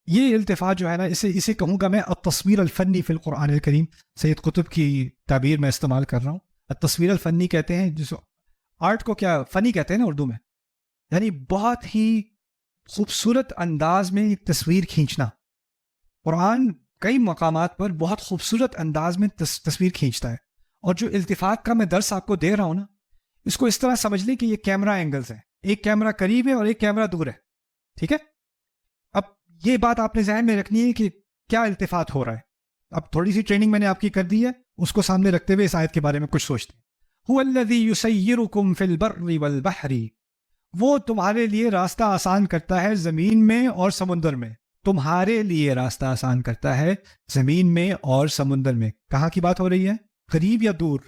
یہ التفات جو ہے نا، اسے کہوں گا میں التصویر الفنی فی القرآن الکریم. سید قطب کی تعبیر میں استعمال کر رہا ہوں. التصویر الفنی کہتے ہیں جس آرٹ کو، کیا فنی کہتے ہیں نا اردو میں، یعنی بہت ہی خوبصورت انداز میں ایک تصویر کھینچنا. قرآن کئی مقامات پر بہت خوبصورت انداز میں تصویر کھینچتا ہے. اور جو التفات کا میں درس آپ کو دے رہا ہوں نا، اس کو اس طرح سمجھ لیں کہ یہ کیمرہ اینگلز ہیں. ایک کیمرہ قریب ہے اور ایک کیمرہ دور ہے. ٹھیک ہے؟ اب یہ بات آپ نے ذہن میں رکھنی ہے کہ کیا التفات ہو رہا ہے. اب تھوڑی سی ٹریننگ میں نے آپ کی کر دی ہے، اس کو سامنے رکھتے ہوئے اس آیت کے بارے میں کچھ سوچتے ہیں. هو الذی یسیرکم فی البر والبحر، وہ تمہارے لیے راستہ آسان کرتا ہے زمین میں اور سمندر میں. تمہارے لیے راستہ آسان کرتا ہے زمین میں اور سمندر میں. کہاں کی بات ہو رہی ہے؟ قریب یا دور؟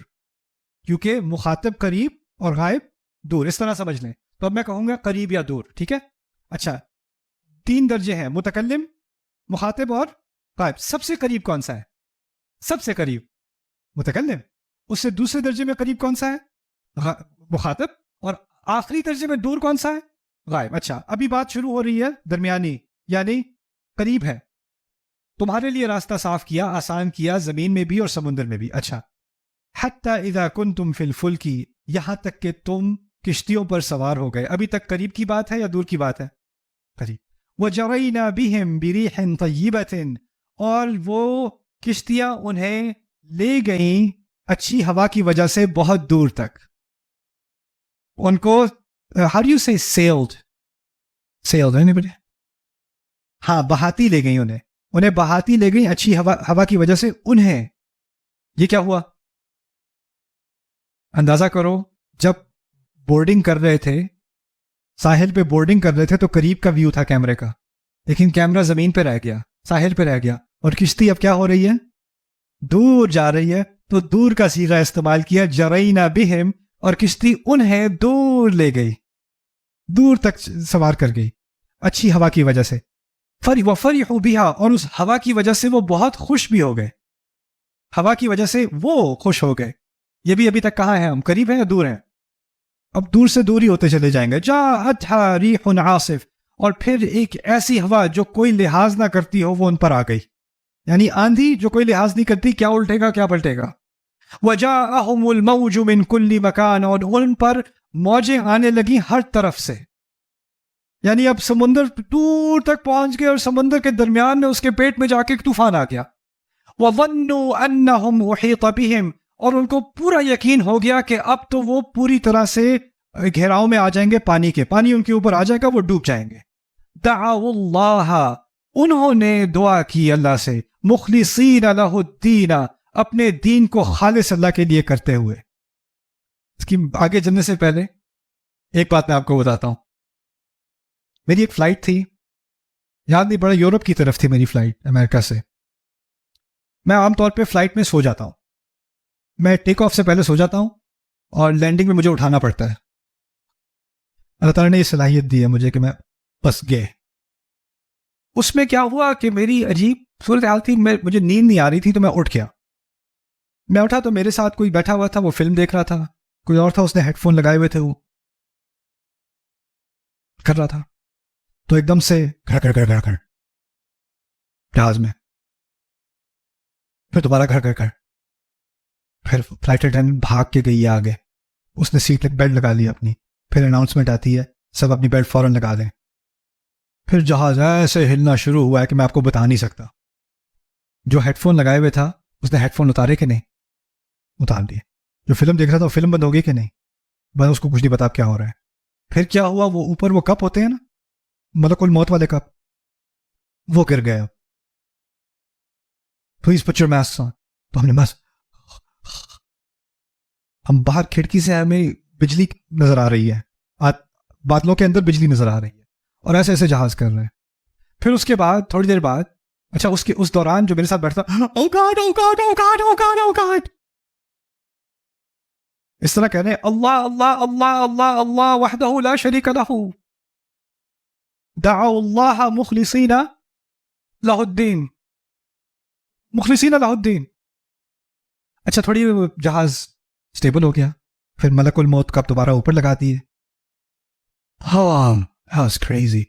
کیونکہ مخاطب قریب اور غائب دور، اس طرح سمجھ لیں. تو اب میں کہوں گا قریب یا دور. ٹھیک ہے؟ اچھا، 3 درجے ہیں، متکلم، مخاطب اور غائب. سب سے قریب کون سا ہے؟ سب سے قریب متکلم. اس سے دوسرے درجے میں قریب کون سا ہے؟ مخاطب. اور آخری درجے میں دور کون سا ہے؟ غائب. اچھا، ابھی بات شروع ہو رہی ہے درمیانی، یعنی قریب ہے. تمہارے لیے راستہ صاف کیا، آسان کیا، زمین میں بھی اور سمندر میں بھی. اچھا، حتی اذا کنتم فی الفلک، یہاں تک کہ تم کشتیوں پر سوار ہو گئے. ابھی تک قریب کی بات ہے یا دور کی بات ہے؟ قریب. وجرینا بہم بریح طیبۃ، اور وہ کشتیاں انہیں لے گئیں اچھی ہوا کی وجہ سے بہت دور تک. ان کو how do you say sailed anybody؟ ہاں، بہاتی لے گئیں انہیں بہاتی لے گئیں اچھی ہوا کی وجہ سے. انہیں یہ کیا ہوا؟ اندازہ کرو، جب بورڈنگ کر رہے تھے، ساحل پہ بورڈنگ کر رہے تھے تو قریب کا ویو تھا کیمرے کا، لیکن کیمرہ زمین پہ رہ گیا، ساحل پہ رہ گیا، اور کشتی اب کیا ہو رہی ہے؟ دور جا رہی ہے. تو دور کا صیغہ استعمال کیا، جرینا بہم، اور کشتی انہیں دور لے گئی، دور تک سوار کر گئی اچھی ہوا کی وجہ سے. وَفَرِحُوا بِهَا، اور اس ہوا کی وجہ سے وہ بہت خوش بھی ہو گئے. ہوا کی وجہ سے وہ خوش ہو گئے. یہ بھی ابھی تک کہاں ہیں ہم؟ قریب ہیں یا دور ہیں؟ اب دور سے دور ہی ہوتے چلے جائیں گے. جَاءَتْهَا رِيحٌ عَاصِفٌ، اور پھر ایک ایسی ہوا جو کوئی لحاظ نہ کرتی ہو وہ ان پر آ گئی. یعنی آندھی جو کوئی لحاظ نہیں کرتی، کیا الٹے گا کیا پلٹے گا. وَجَاءَهُمُ الْمَوْجُ مِنْ كُلِّ مَكَانٍ، اور ان پر موجیں آنے لگیں ہر طرف سے. یعنی اب سمندر دور تک پہنچ گئے اور سمندر کے درمیان میں اس کے پیٹ میں جا کے ایک طوفان آ گیا. وَظَنُّوا أَنَّهُمْ أُحِيطَ بِهِمْ، اور ان کو پورا یقین ہو گیا کہ اب تو وہ پوری طرح سے گھیراؤ میں آ جائیں گے، پانی ان کے اوپر آ جائے گا، وہ ڈوب جائیں گے. دعوا اللہ، انہوں نے دعا کی اللہ سے، مخلصین لہ الدین، اپنے دین کو خالص اللہ کے لیے کرتے ہوئے. اس کی آگے چلنے سے پہلے ایک بات میں آپ کو بتاتا ہوں. میری ایک فلائٹ تھی، یاد نہیں پڑا، یورپ کی طرف تھی میری فلائٹ امریکہ سے. میں عام طور پہ فلائٹ میں سو جاتا ہوں، میں ٹیک آف سے پہلے سو جاتا ہوں اور لینڈنگ میں مجھے اٹھانا پڑتا ہے. اللہ تعالیٰ نے یہ صلاحیت دی ہے مجھے کہ میں بس گئے. اس میں کیا ہوا کہ میری عجیب صورتحال تھی، مجھے نیند نہیں آ رہی تھی تو میں اٹھ گیا. میں اٹھا تو میرے ساتھ کوئی بیٹھا ہوا تھا، وہ فلم دیکھ رہا تھا. کوئی اور تھا، اس نے ہیڈ فون لگائے ہوئے تھے، وہ کر رہا تھا. تو ایک دم سے گھڑ گھڑ گھڑ گھڑ گھڑ جہاز میں، پھر دوبارہ گھڑ گھڑ گھڑ. پھر فلائٹ اٹینڈنٹ بھاگ کے گئی ہے آگے، اس نے سیٹ بیلٹ لگا لی اپنی. پھر اناؤنسمنٹ آتی ہے سب اپنی بیلٹ فوراً لگا دیں. پھر جہاز ایسے ہلنا شروع ہوا ہے کہ میں آپ کو بتا نہیں سکتا. جو ہیڈ فون لگائے ہوئے تھا اس نے ہیڈ فون اتارے کہ نہیں؟ اتار دیے. جو فلم دیکھ رہا تھا وہ فلم بند ہو گئی کہ نہیں؟ بس اس کو کچھ نہیں پتا کیا ہو رہا ہے. پھر کیا ہوا، وہ اوپر وہ کپ ہوتے ہیں نا، ملک الموت والے کپ، وہ گر گئے. پلیز پٹ یور ماسک آن. تو ہم نے بس، ہم باہر کھڑکی سے ہمیں بجلی نظر آ رہی ہے، بادلوں کے اندر بجلی نظر آ رہی ہے، اور ایسے ایسے جہاز کر رہے ہیں. پھر اس کے بعد تھوڑی دیر بعد، اچھا اس دوران جو میرے ساتھ بیٹھتا، او گاڈ او گاڈ او گاڈ او گاڈ او گاڈ، اس طرح کہہ رہے ہیں، اللہ اللہ اللہ اللہ اللہ وحدہ لا شریک لہ، دعوا اللہ مخلصین لہ الدین، مخلصین لہ الدین. اچھا تھوڑی جہاز اسٹیبل ہو گیا، پھر ملک الموت کب دوبارہ اوپر لگا دیے. That was crazy.